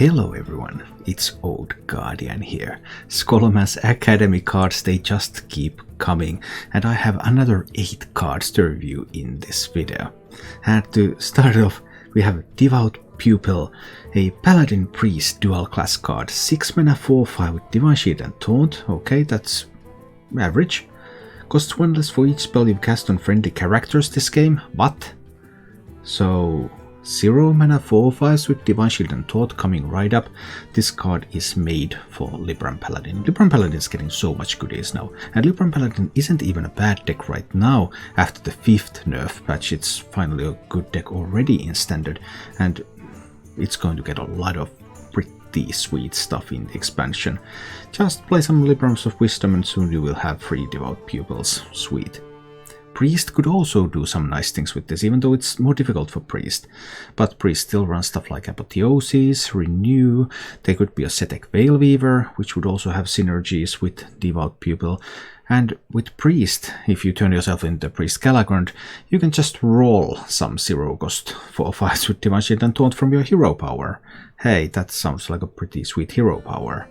Hello everyone, it's Old Guardian here. Scholomance Academy cards, they just keep coming, and I have another 8 cards to review in this video. And to start off, we have Devout Pupil, a Paladin Priest dual class card, 6 mana 4/5 with Divine Shield and Taunt. Okay, that's average. Costs 1 less for each spell you cast on friendly characters this game, but... So... 0 mana 4/5s with Divine Shield and Taunt coming right up. This card is made for Libram Paladin. Libram Paladin is getting so much goodies now. And Libram Paladin isn't even a bad deck right now. After the 5th nerf patch, it's finally a good deck already in Standard. And it's going to get a lot of pretty sweet stuff in the expansion. Just play some Librams of Wisdom and soon you will have 3 Devout Pupils. Sweet. Priest could also do some nice things with this, even though it's more difficult for Priest. But Priest still runs stuff like Apotheosis, Renew, there could be a Setek Veilweaver, which would also have synergies with Devout Pupil. And with Priest, if you turn yourself into Priest Calagrand, you can just roll some 0-cost 4/5s with Divine Shield and Taunt from your hero power. Hey, that sounds like a pretty sweet hero power.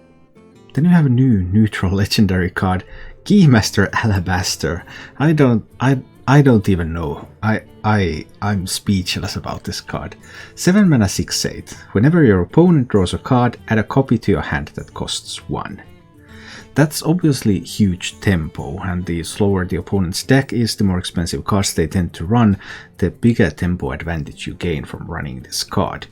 Then you have a new neutral legendary card, Keymaster Alabaster. I don't even know. I'm speechless about this card. 7 mana 6/8. Whenever your opponent draws a card, add a copy to your hand that costs 1. That's obviously huge tempo, and the slower the opponent's deck is, the more expensive cards they tend to run, the bigger tempo advantage you gain from running this card.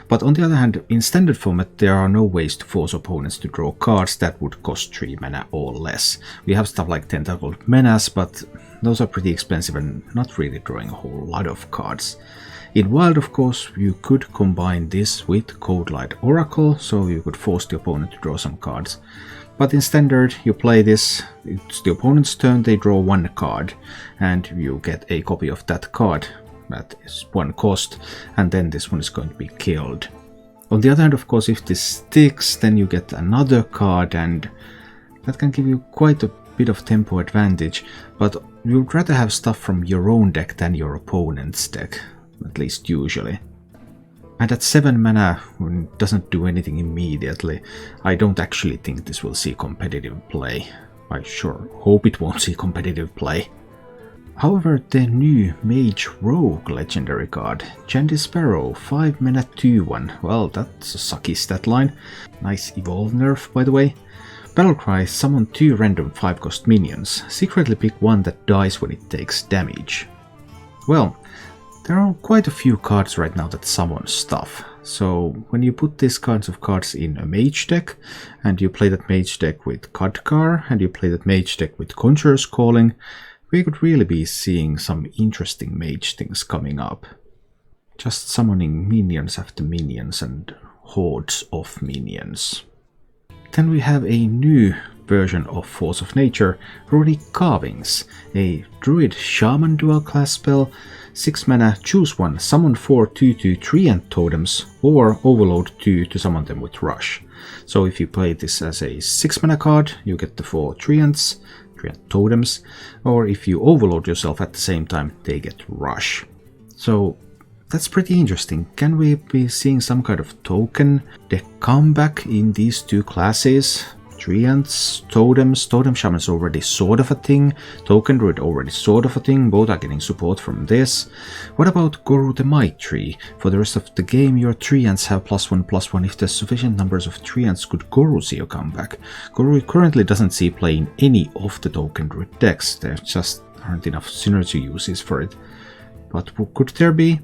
But on the other hand, in Standard format there are no ways to force opponents to draw cards that would cost 3 mana or less. We have stuff like Tentacled Menace, but those are pretty expensive and not really drawing a whole lot of cards. In Wild, of course, you could combine this with Codelight Oracle, so you could force the opponent to draw some cards. But in Standard, you play this, it's the opponent's turn, they draw 1 card, and you get a copy of that card. That is 1 cost, and then this one is going to be killed. On the other hand, of course, if this sticks, then you get another card, and that can give you quite a bit of tempo advantage, but you'd rather have stuff from your own deck than your opponent's deck, at least usually. And at 7 mana, when it doesn't do anything immediately, I don't actually think this will see competitive play. I sure hope it won't see competitive play. However, the new Mage Rogue legendary card, Jandice Barov, 5 mana 2/1, well, that's a sucky stat line. Nice evolve nerf, by the way. Battlecry, summon 2 random 5-cost minions. Secretly pick one that dies when it takes damage. Well, there are quite a few cards right now that summon stuff. So when you put these kinds of cards in a Mage deck, and you play that Mage deck with Khadgar, and you play that Mage deck with Conjurer's Calling, we could really be seeing some interesting Mage things coming up. Just summoning minions after minions and hordes of minions. Then we have a new version of Force of Nature, Roonie Carvings, a Druid Shaman dual class spell, 6 mana, choose 1, summon 4 2/2 Treant totems, or overload 2 to summon them with Rush. So if you play this as a 6 mana card, you get the 4 Treants, totems, or if you overload yourself at the same time, they get Rush. So that's pretty interesting. Can we be seeing some kind of token deck comeback in these 2 classes? Treants, totems, totem shaman's already sort of a thing, token druid already sort of a thing, both are getting support from this. What about Goru the Might Tree? For the rest of the game your Treants have +1/+1. If there's sufficient numbers of Treants, could Goru see a comeback? Goru currently doesn't see play in any of the token druid decks, there just aren't enough synergy uses for it. But could there be?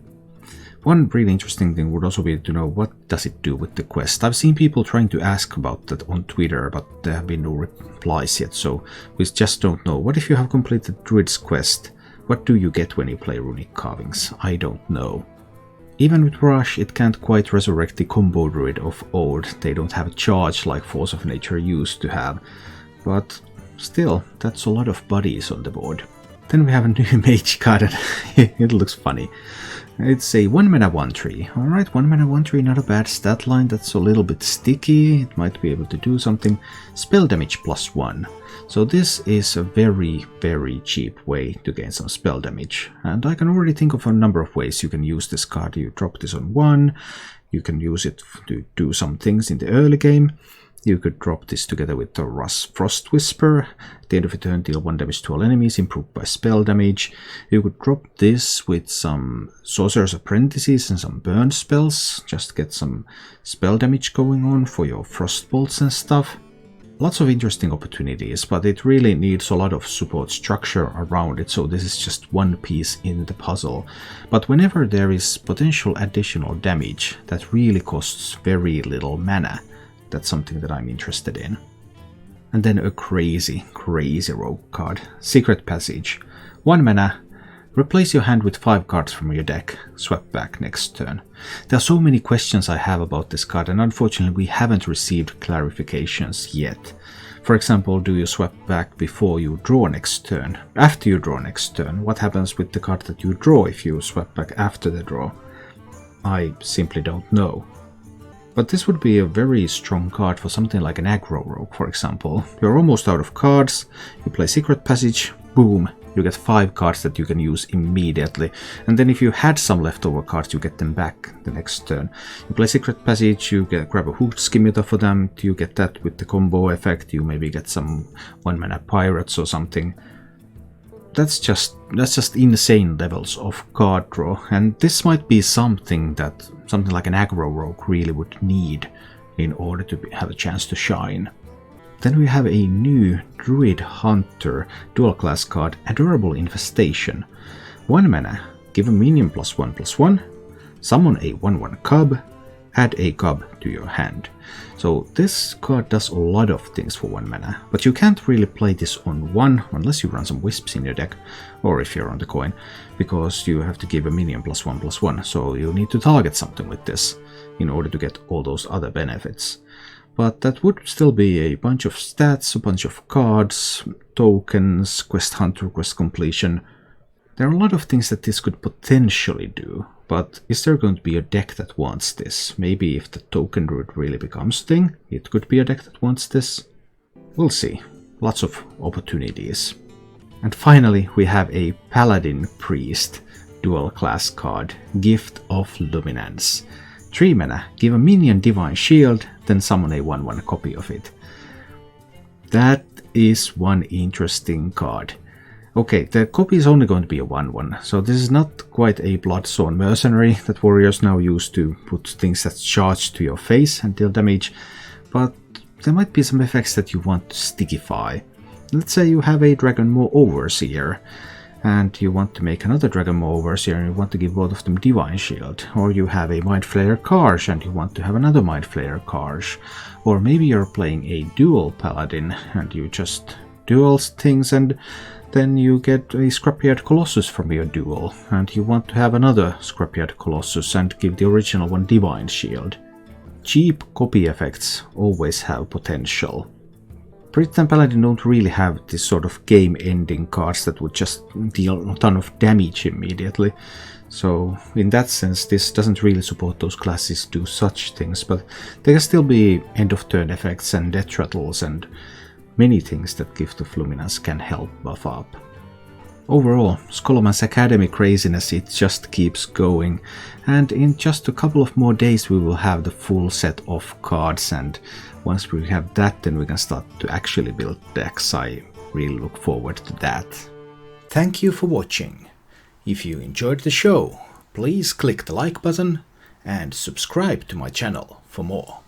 One really interesting thing would also be to know what does it do with the quest. I've seen people trying to ask about that on Twitter, but there have been no replies yet, so we just don't know. What if you have completed Druid's quest? What do you get when you play Roonie Carvings? I don't know. Even with Rush, it can't quite resurrect the combo Druid of old. They don't have a charge like Force of Nature used to have. But still, that's a lot of buddies on the board. Then we have a new Mage card, and it looks funny. It's a 1 mana 1/3. Alright, 1 mana 1/3, not a bad stat line, that's a little bit sticky, it might be able to do something. Spell damage +1. So this is a very, very cheap way to gain some spell damage. And I can already think of a number of ways you can use this card. You drop this on 1, You can use it to do some things in the early game. You could drop this together with the Frost Whisper. At the end of the turn, deal 1 damage to all enemies, improved by spell damage. You could drop this with some Sorcerer's Apprentices and some burn spells. Just get some spell damage going on for your Frost Bolts and stuff. Lots of interesting opportunities, but it really needs a lot of support structure around it, so this is just one piece in the puzzle. But whenever there is potential additional damage that really costs very little mana, that's something that I'm interested in. And then a crazy rogue card. Secret Passage. 1 mana. Replace your hand with 5 cards from your deck. Swap back next turn. There are so many questions I have about this card, and unfortunately we haven't received clarifications yet. For example, do you swap back before you draw next turn? After you draw next turn? What happens with the card that you draw if you swap back after the draw? I simply don't know. But this would be a very strong card for something like an Aggro rogue, for example. You're almost out of cards, you play Secret Passage, boom, you get 5 cards that you can use immediately. And then if you had some leftover cards, you get them back the next turn. You play Secret Passage, you grab a Hooked Scimitar for them, you get that with the combo effect, you maybe get some 1 mana Pirates or something. That's just insane levels of card draw, and this might be something like an Aggro rogue really would need in order to have a chance to shine. Then we have a new Druid Hunter dual class card, Adorable Infestation. 1 mana, give a minion +1/+1, summon a 1/1 cub, add a cub to your hand. So this card does a lot of things for 1 mana, but you can't really play this on 1 unless you run some Wisps in your deck, or if you're on the coin, because you have to give a minion +1/+1, so you need to target something with this in order to get all those other benefits. But that would still be a bunch of stats, a bunch of cards, tokens, quest hunter, quest completion. There are a lot of things that this could potentially do, but is there going to be a deck that wants this? Maybe if the token druid really becomes a thing, it could be a deck that wants this. We'll see. Lots of opportunities. And finally we have a Paladin Priest dual class card, Gift of Luminance. 3 mana, give a minion Divine Shield, then summon a 1/1 copy of it. That is one interesting card. Okay, the copy is only going to be a 1/1, so this is not quite a Bloodstone Mercenary that warriors now use to put things that charge to your face and deal damage, but there might be some effects that you want to stickify. Let's say you have a Dragonmaw Overseer, and you want to make another Dragonmaw Overseer and you want to give both of them Divine Shield, or you have a Mind Flayer Karsh and you want to have another Mind Flayer Karsh, or maybe you're playing a dual Paladin and you just dual things and then you get a Scrapyard Colossus from your duel, and you want to have another Scrapyard Colossus and give the original one Divine Shield. Cheap copy effects always have potential. Priest and Paladin don't really have this sort of game-ending cards that would just deal a ton of damage immediately. So in that sense this doesn't really support those classes to do such things, but there can still be end-of-turn effects and death rattles and many things that Gift of Luminance can help buff up. Overall, Scholomance Academy craziness, it just keeps going, and in just a couple of more days we will have the full set of cards, and once we have that then we can start to actually build decks. I really look forward to that. Thank you for watching. If you enjoyed the show, please click the like button and subscribe to my channel for more.